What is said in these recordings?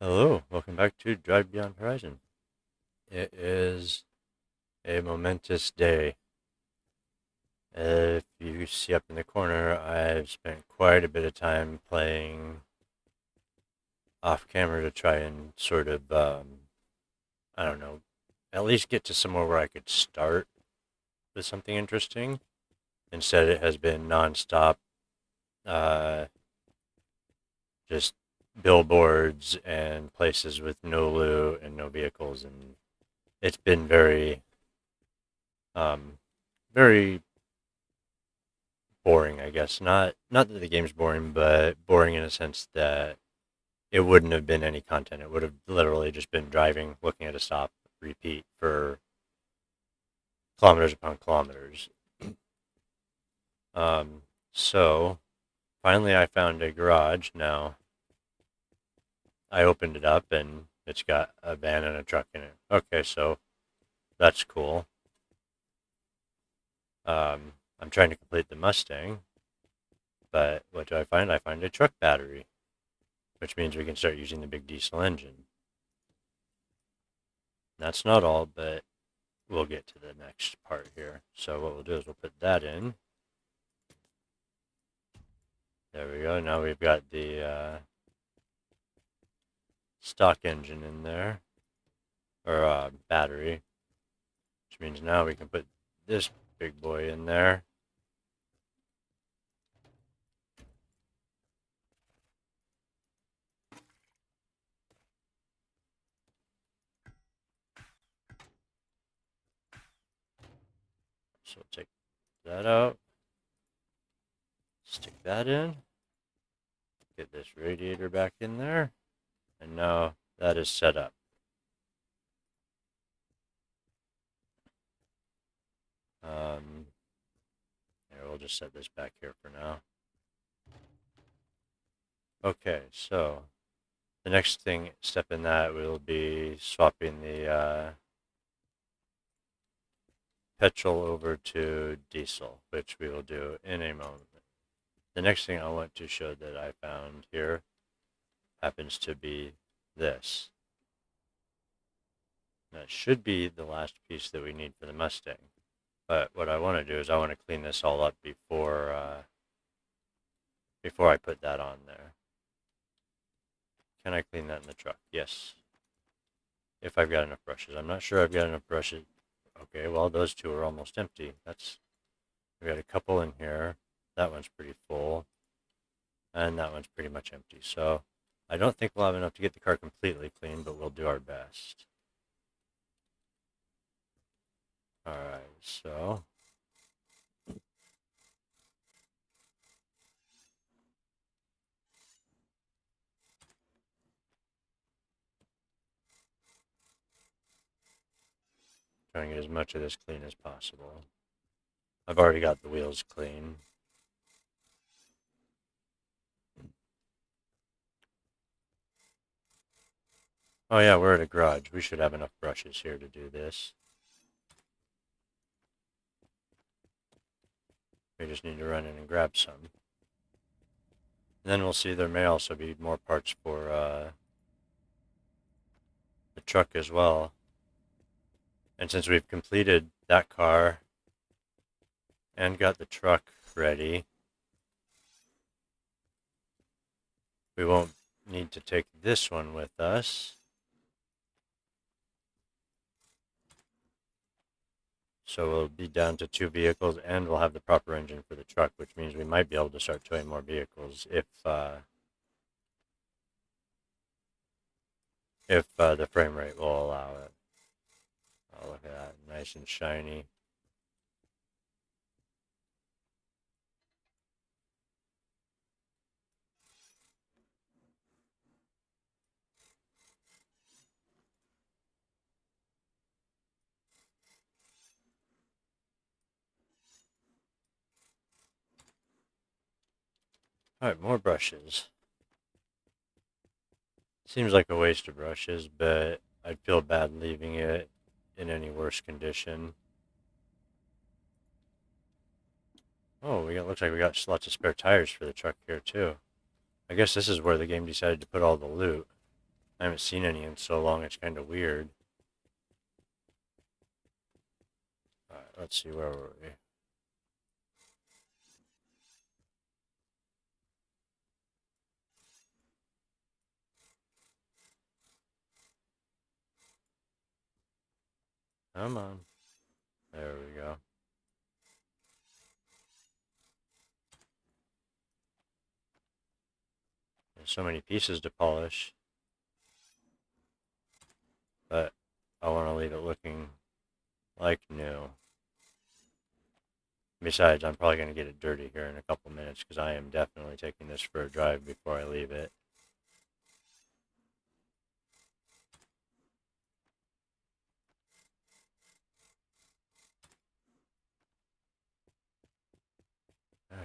Hello, welcome back to Drive Beyond Horizon. It is a momentous day. If you see up in the corner, I've spent quite a bit of time playing off camera to try and sort of, I don't know, at least get to somewhere where I could start with something interesting. Instead, it has been nonstop, uh, just billboards and places with no loot and no vehicles, and it's been um, very boring, I guess. Not that the game's boring, but boring in a sense that it wouldn't have been any content. It would have literally just been driving, looking at a stop, repeat for kilometers upon kilometers. So finally I found a garage. Now I opened it up and it's got a van and a truck in it. Okay, so that's cool. I'm trying to complete the Mustang, but what do I find? I find a truck battery, which means we can start using the big diesel engine. That's not all, but we'll get to the next part here. So what we'll do is we'll put that in. There we go. Now we've got the stock engine in there, or battery, which means now we can put this big boy in there. So we'll take that out, stick that in, get this radiator back in there, and now that is set up. Here, we'll just set this back here for now. Okay, so the next step in that will be swapping the petrol over to diesel, which we will do in a moment. The next thing I want to show that I found here happens to be this. That should be the last piece that we need for the Mustang. But what I want to do is I want to clean this all up before I put that on there. Can I clean that in the truck? Yes. If I've got enough brushes. I'm not sure I've got enough brushes. Okay, well, those two are almost empty. We got a couple in here. That one's pretty full. And that one's pretty much empty. So I don't think we'll have enough to get the car completely clean, but we'll do our best. Alright, so trying to get as much of this clean as possible. I've already got the wheels clean. Oh yeah, we're at a garage. We should have enough brushes here to do this. We just need to run in and grab some. And then we'll see there may also be more parts for the truck as well. And since we've completed that car and got the truck ready, we won't need to take this one with us. So we'll be down to 2 vehicles, and we'll have the proper engine for the truck, which means we might be able to start towing more vehicles if the frame rate will allow it. Oh, look at that, nice and shiny. All right, more brushes. Seems like a waste of brushes, but I'd feel bad leaving it in any worse condition. Oh, looks like we got lots of spare tires for the truck here too. I guess this is where the game decided to put all the loot. I haven't seen any in so long, it's kind of weird. Alright, let's see, where were we? Come on. There we go. There's so many pieces to polish, but I want to leave it looking like new. Besides, I'm probably going to get it dirty here in a couple minutes because I am definitely taking this for a drive before I leave it.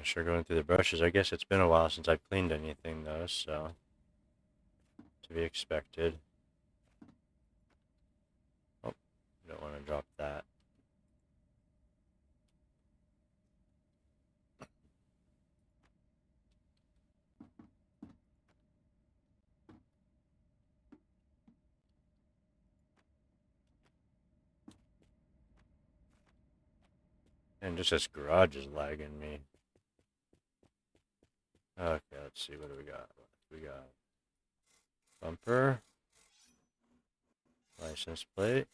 Sure, going through the brushes. I guess it's been a while since I've cleaned anything though, so to be expected. Oh, don't want to drop that. And just this garage is lagging me. Okay, let's see, what do we got? We got bumper, license plate.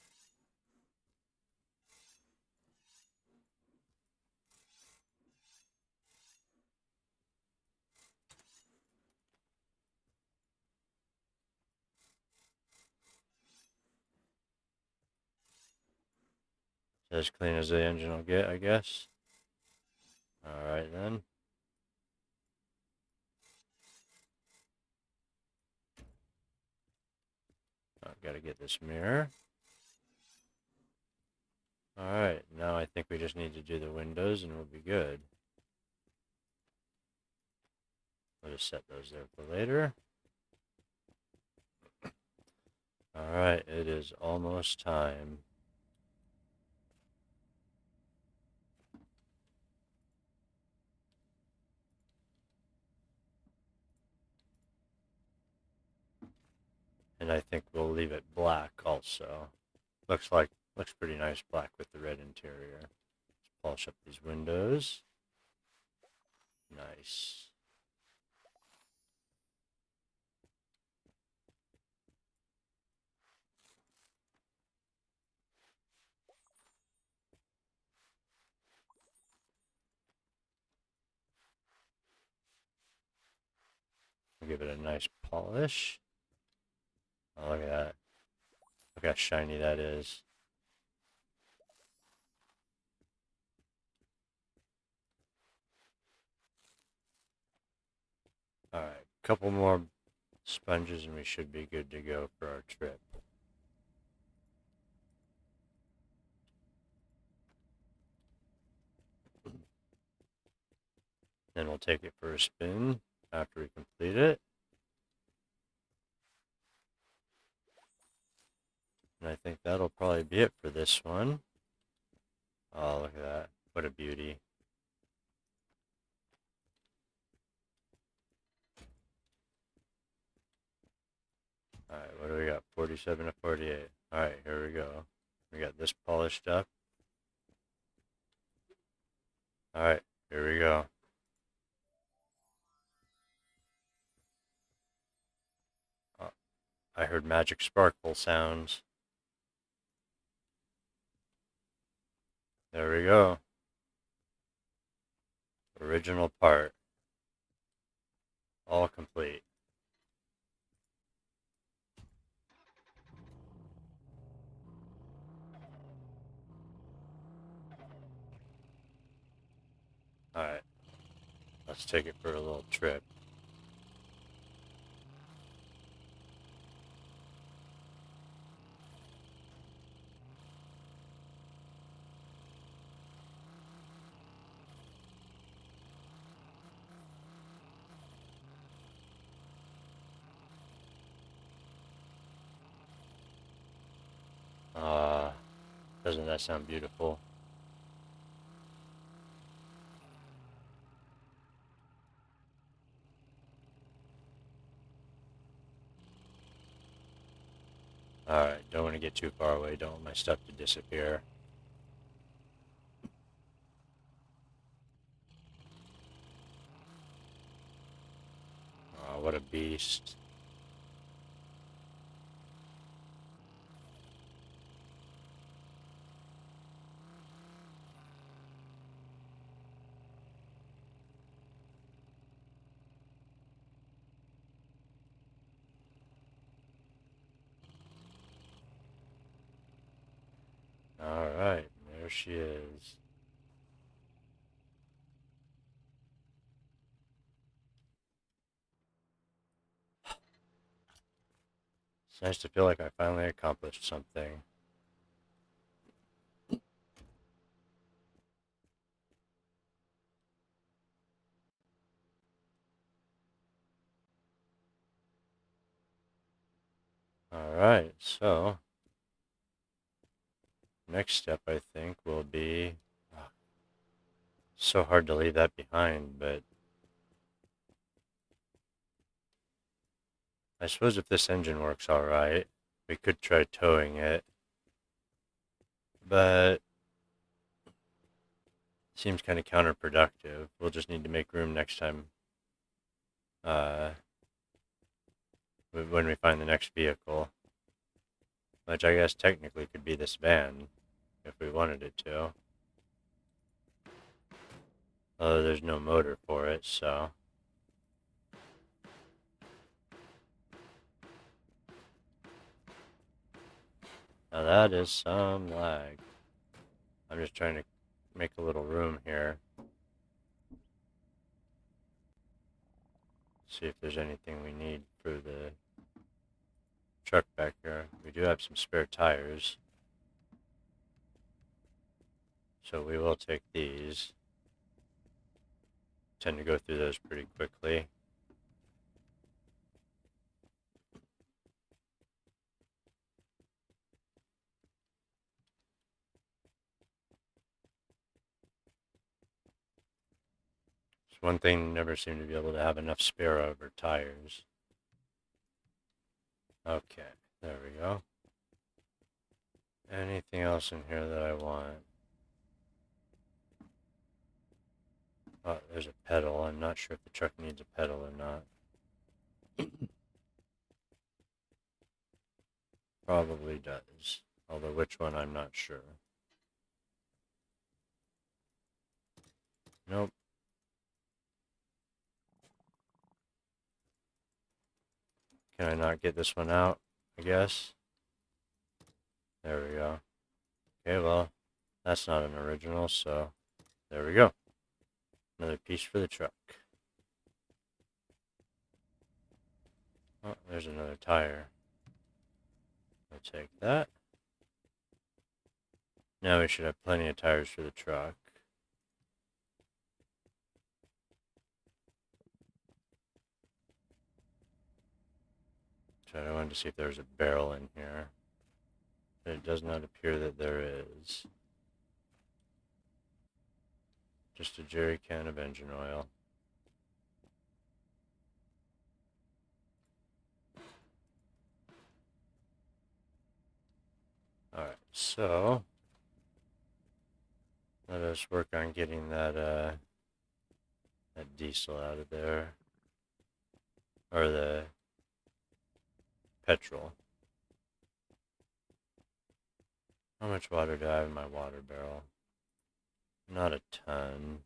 As clean as the engine will get, I guess. Alright then. I've got to get this mirror. Alright, now I think we just need to do the windows and we'll be good. We'll just set those there for later. Alright, it is almost time. And I think we'll leave it black also. Looks pretty nice black with the red interior. Let's polish up these windows. Nice. Give it a nice polish. Oh, look at that. Look how shiny that is. Alright, couple more sponges and we should be good to go for our trip. Then we'll take it for a spin after we complete it. And I think that'll probably be it for this one. Oh, look at that. What a beauty. Alright, what do we got? 47 to 48. Alright, here we go. We got this polished up. Alright, here we go. I heard magic sparkle sounds. There we go. Original part. All complete. Alright, let's take it for a little trip. Doesn't that sound beautiful? Alright, don't want to get too far away. Don't want my stuff to disappear. Oh, what a beast. Alright, there she is. It's nice to feel like I finally accomplished something. Alright, so next step I think will be so hard to leave that behind, but I suppose if this engine works alright, we could try towing it, but it seems kind of counterproductive. We'll just need to make room next time uh, when we find the next vehicle, which I guess technically could be this van if we wanted it to. Although there's no motor for it, so. Now that is some lag. I'm just trying to make a little room here. See if there's anything we need for the truck back here. We do have some spare tires, so we will take these. Tend to go through those pretty quickly. It's one thing, never seem to be able to have enough spare over tires. Okay, there we go. Anything else in here that I want? Oh, there's a pedal. I'm not sure if the truck needs a pedal or not. Probably does. Although which one, I'm not sure. Nope. Can I not get this one out, I guess? There we go. Okay, well, that's not an original, so there we go. Another piece for the truck. Oh, there's another tire. I'll take that. Now we should have plenty of tires for the truck. So I wanted to see if there was a barrel in here. But it does not appear that there is. Just a jerry can of engine oil. Alright, so let us work on getting that diesel out of there. Or the petrol. How much water do I have in my water barrel? Not a ton.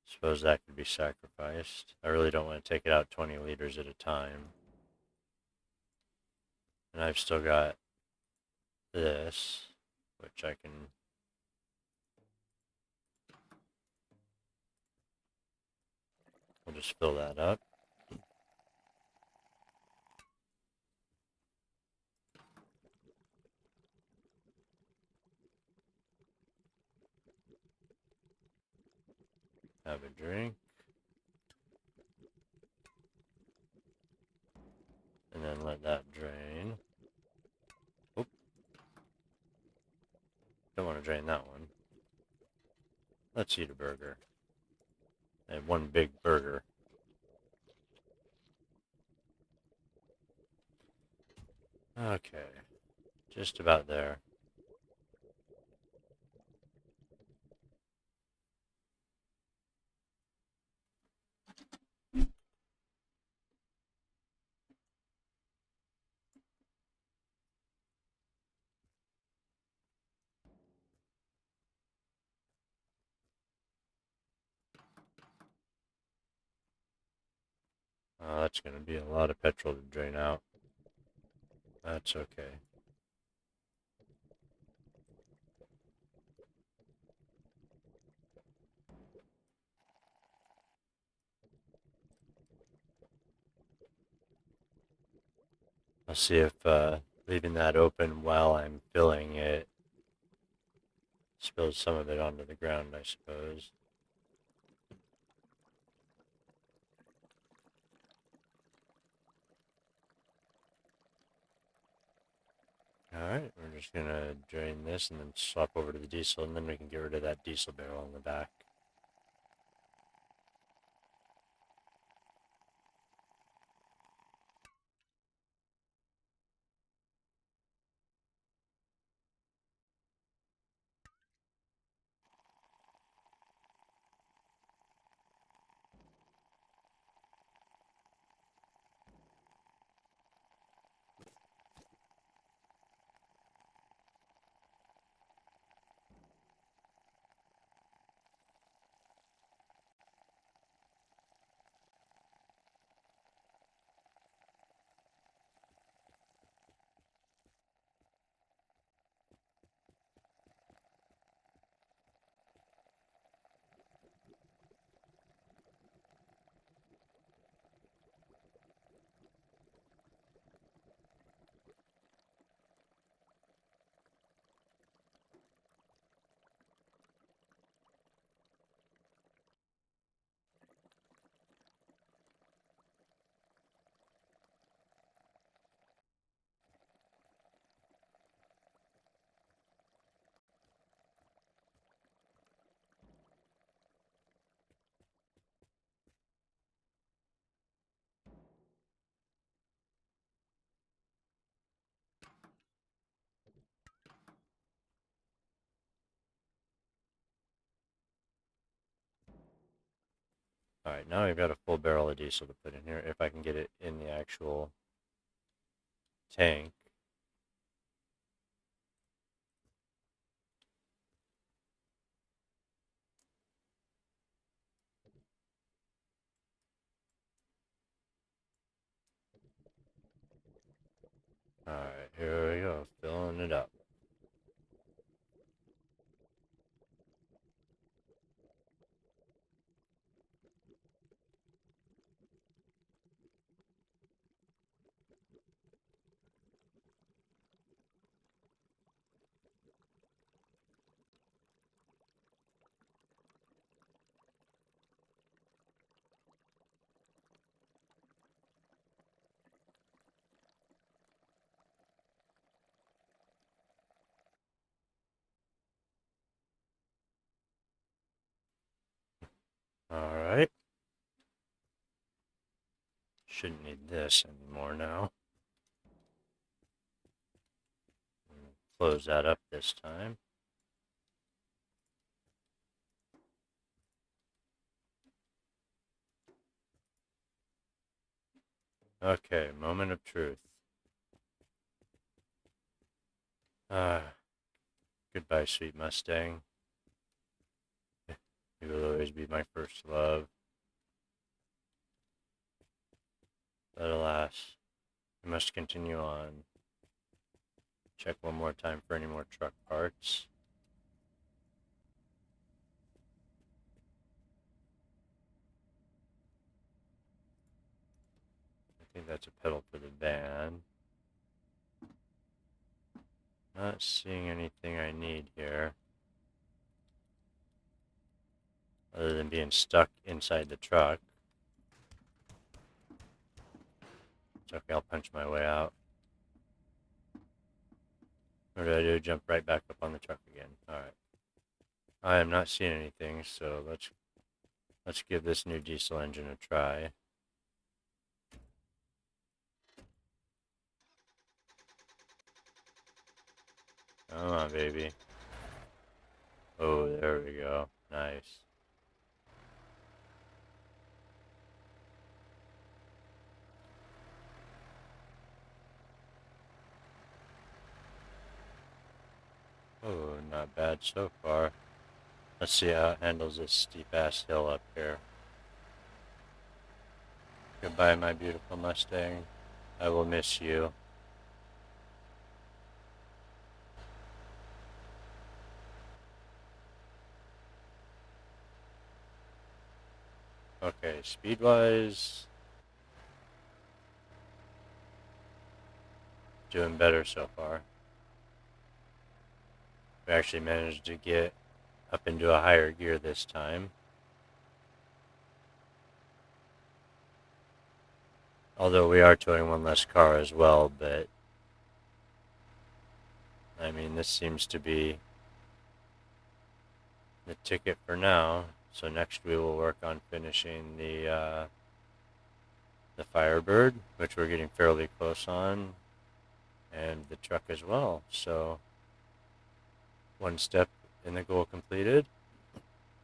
Suppose that could be sacrificed. I really don't want to take it out 20 liters at a time. And I've still got this, which I can we'll just fill that up. Have a drink. And then let that drain. Oop. Don't want to drain that one. Let's eat a burger. And one big burger. Okay. Just about there. Oh, that's going to be a lot of petrol to drain out. That's okay. I'll see if leaving that open while I'm filling it spills some of it onto the ground, I suppose. Alright, we're just going to drain this and then swap over to the diesel, and then we can get rid of that diesel barrel in the back. Alright, now we've got a full barrel of diesel to put in here, if I can get it in the actual tank. Alright, here we go, filling it up. Alright. Shouldn't need this anymore now. Close that up this time. Okay, moment of truth. Goodbye, sweet Mustang. You will always be my first love. But alas, we must continue on. Check one more time for any more truck parts. I think that's a pedal for the van. Not seeing anything I need here. Other than being stuck inside the truck. It's okay, I'll punch my way out. What do? Jump right back up on the truck again. Alright. I am not seeing anything, so let's give this new diesel engine a try. Come on, baby. Oh, there we go. Nice. Oh, not bad so far. Let's see how it handles this steep-ass hill up here. Goodbye, my beautiful Mustang. I will miss you. Okay, speed-wise, doing better so far. We actually managed to get up into a higher gear this time. Although we are towing one less car as well, but I mean, this seems to be the ticket for now. So next we will work on finishing the Firebird, which we're getting fairly close on, and the truck as well. So one step in the goal completed.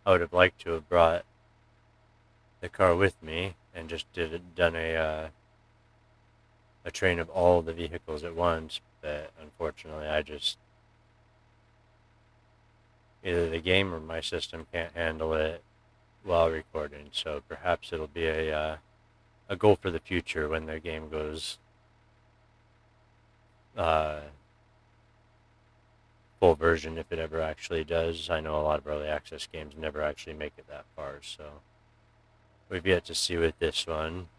I would have liked to have brought the car with me and just done a train of all the vehicles at once, but unfortunately I just either the game or my system can't handle it while recording. So perhaps it'll be a goal for the future when the game goes uh, full version, if it ever actually does. I know a lot of early access games never actually make it that far, so we've yet to see with this one.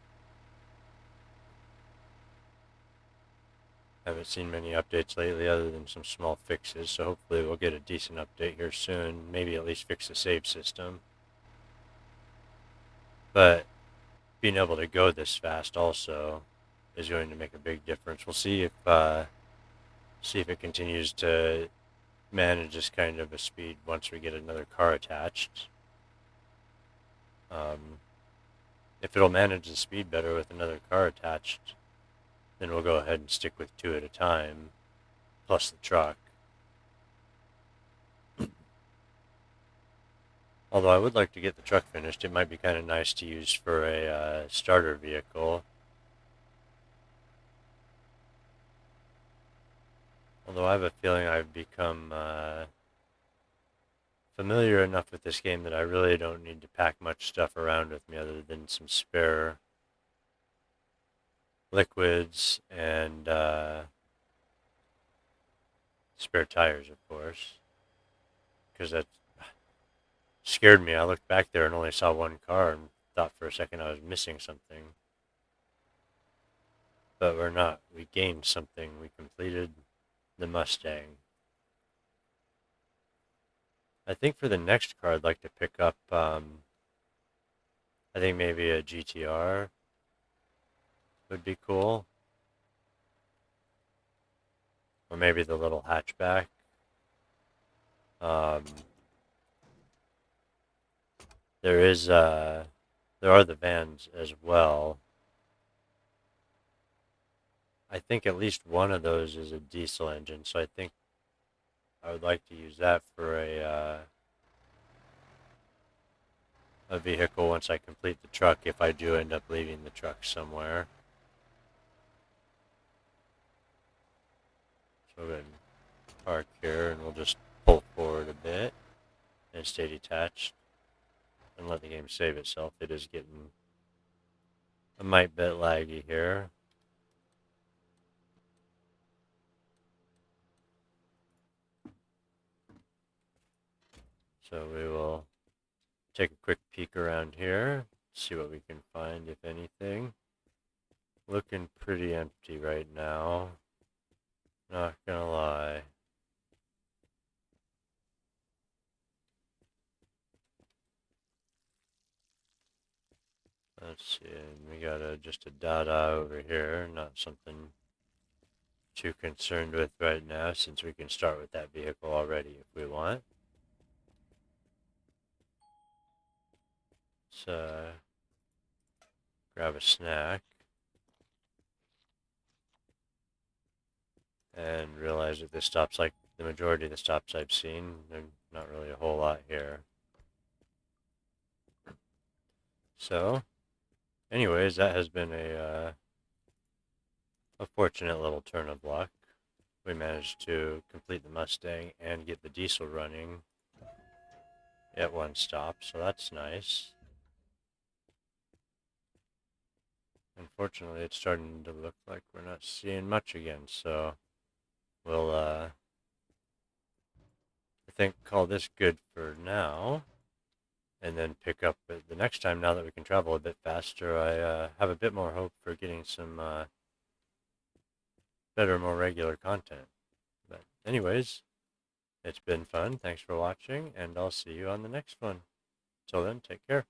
Haven't seen many updates lately other than some small fixes, so hopefully we'll get a decent update here soon. Maybe at least fix the save system. But being able to go this fast also is going to make a big difference. We'll see if it continues to manage this kind of a speed once we get another car attached. If it'll manage the speed better with another car attached, then we'll go ahead and stick with 2 at a time, plus the truck. Although I would like to get the truck finished, it might be kind of nice to use for a starter vehicle. Although I have a feeling I've become familiar enough with this game that I really don't need to pack much stuff around with me other than some spare liquids and spare tires, of course, because that scared me. I looked back there and only saw one car and thought for a second I was missing something. But we're not. We gained something. We completed the Mustang. I think for the next car I'd like to pick up, I think maybe a GTR would be cool. Or maybe the little hatchback. Um, there are the vans as well. I think at least one of those is a diesel engine, so I think I would like to use that for a vehicle once I complete the truck, if I do end up leaving the truck somewhere. So we'll go ahead and park here, and we'll just pull forward a bit and stay detached and let the game save itself. It is getting a mite bit laggy here. So we will take a quick peek around here, see what we can find, if anything. Looking pretty empty right now, not gonna lie. Let's see, we got just a Dada over here, not something too concerned with right now, since we can start with that vehicle already if we want. So, grab a snack. And realize that this stops like the majority of the stops I've seen. There's not really a whole lot here. So, anyways, that has been a fortunate little turn of luck. We managed to complete the Mustang and get the diesel running at one stop, so that's nice. Unfortunately, it's starting to look like we're not seeing much again, so we'll, I think, call this good for now, and then pick up the next time. Now that we can travel a bit faster, I have a bit more hope for getting some better, more regular content. But anyways, it's been fun. Thanks for watching, and I'll see you on the next one. Till then, take care.